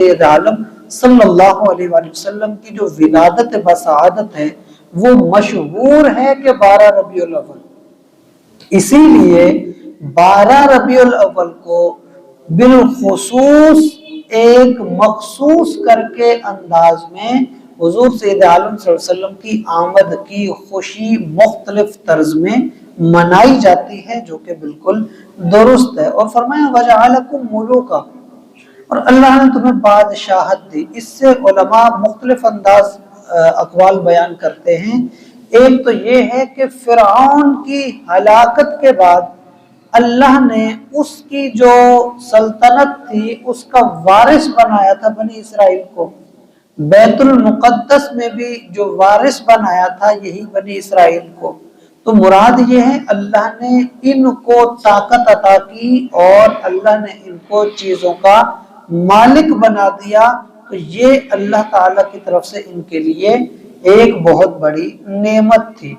سید عالم صلی اللہ علیہ وآلہ وسلم کی جو ولادت بسعادت ہے وہ مشہور ہے کہ 12 ربیع الاول، اسی لیے 12 ربیع الاول کو بالخصوص ایک مخصوص کر کے انداز میں حضور سید عالم صلی اللہ علیہ وسلم کی آمد کی خوشی مختلف طرز میں منائی جاتی ہے، جو کہ بالکل درست ہے۔ اور فرمایا وَجَعَلَكُمْ مُلُوكًا، اور اللہ نے تمہیں بادشاہت دی۔ اس سے علماء مختلف انداز اقوال بیان کرتے ہیں۔ ایک تو یہ ہے کہ فرعون کی ہلاکت کے بعد اللہ نے اس کی جو سلطنت تھی اس کا وارث بنایا تھا بنی اسرائیل کو، بیت المقدس میں بھی جو وارث بنایا تھا یہی بنی اسرائیل کو۔ تو مراد یہ ہے اللہ نے ان کو طاقت عطا کی اور اللہ نے ان کو چیزوں کا مالک بنا دیا، تو یہ اللہ تعالیٰ کی طرف سے ان کے لیے ایک بہت بڑی نعمت تھی۔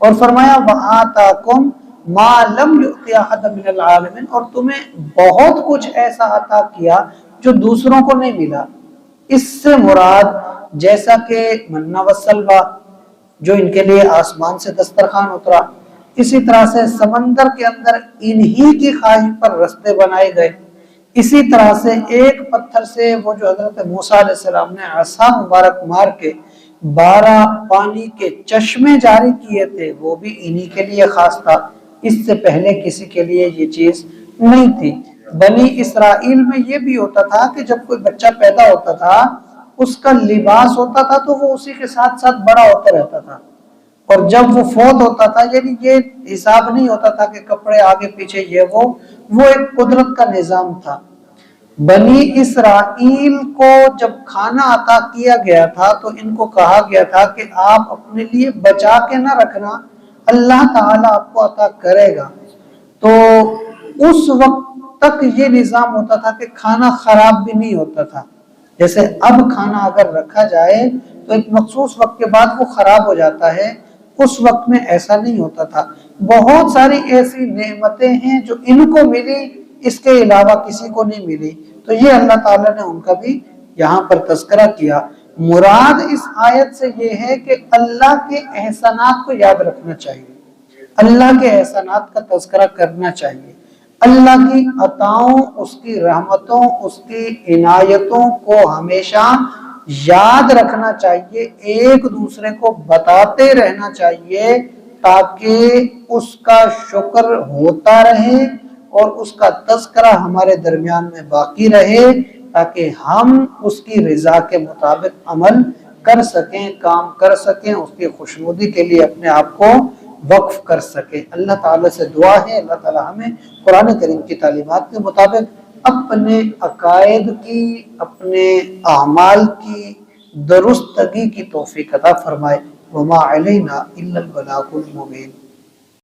اور فرمایا وَآتَاكُمْ مَا لَمْ يُؤْتِ أَحَدًا مِنَ الْعَالَمِينَ، اور تمہیں بہت کچھ ایسا عطا کیا جو دوسروں کو نہیں ملا۔ اس سے مراد جیسا کہ منّا وسلویٰ جو ان کے لیے آسمان سے دسترخوان اترا، اسی طرح سے سمندر کے اندر انہی کی خواہش پر رستے بنائے گئے، اسی طرح سے ایک پتھر سے وہ جو حضرت موسیٰ علیہ السلام نے عصا مبارک مار کے 12 پانی کے چشمے جاری کیے تھے وہ بھی انہی کے لیے خاص تھا، اس سے پہلے کسی کے لیے یہ چیز نہیں تھی۔ بنی اسرائیل میں یہ بھی ہوتا تھا کہ جب کوئی بچہ پیدا ہوتا تھا اس کا لباس ہوتا تھا تو وہ اسی کے ساتھ ساتھ بڑا ہوتا رہتا تھا، اور جب وہ فوت ہوتا تھا یعنی یہ حساب نہیں ہوتا تھا کہ کپڑے آگے پیچھے یہ وہ ایک قدرت کا نظام تھا۔ بنی اسرائیل کو جب کھانا عطا کیا گیا تھا تو ان کو کہا گیا تھا کہ آپ اپنے لیے بچا کے نہ رکھنا، اللہ تعالیٰ آپ کو عطا کرے گا۔ تو اس وقت تک یہ نظام ہوتا تھا کہ کھانا خراب بھی نہیں ہوتا تھا، جیسے اب کھانا اگر رکھا جائے تو ایک مخصوص وقت کے بعد وہ خراب ہو جاتا ہے، اس وقت میں ایسا نہیں ہوتا تھا۔ بہت ساری ایسی نعمتیں ہیں جو ان کو ملی، اس کے علاوہ کسی کو نہیں ملی، تو یہ اللہ تعالیٰ نے ان کا بھی یہاں پر تذکرہ کیا۔ مراد اس آیت سے یہ ہے کہ اللہ کے احسانات کو یاد رکھنا چاہیے، اللہ کے احسانات کا تذکرہ کرنا چاہیے، اللہ کی عطاؤں، اس کی رحمتوں، اس کی عنایتوں کو ہمیشہ یاد رکھنا چاہیے، ایک دوسرے کو بتاتے رہنا چاہیے تاکہ اس کا شکر ہوتا رہے اور اس کا تذکرہ ہمارے درمیان میں باقی رہے، تاکہ ہم اس کی رضا کے مطابق عمل کر سکیں، کام کر سکیں، اس کی خوشنودی کے لیے اپنے آپ کو وقف کر سکیں۔ اللہ تعالیٰ سے دعا ہے اللہ تعالیٰ ہمیں قرآن کریم کی تعلیمات کے مطابق اپنے عقائد کی، اپنے اعمال کی درستگی کی توفیق عطا فرمائے۔ وما علینا الا البلاغ المبین۔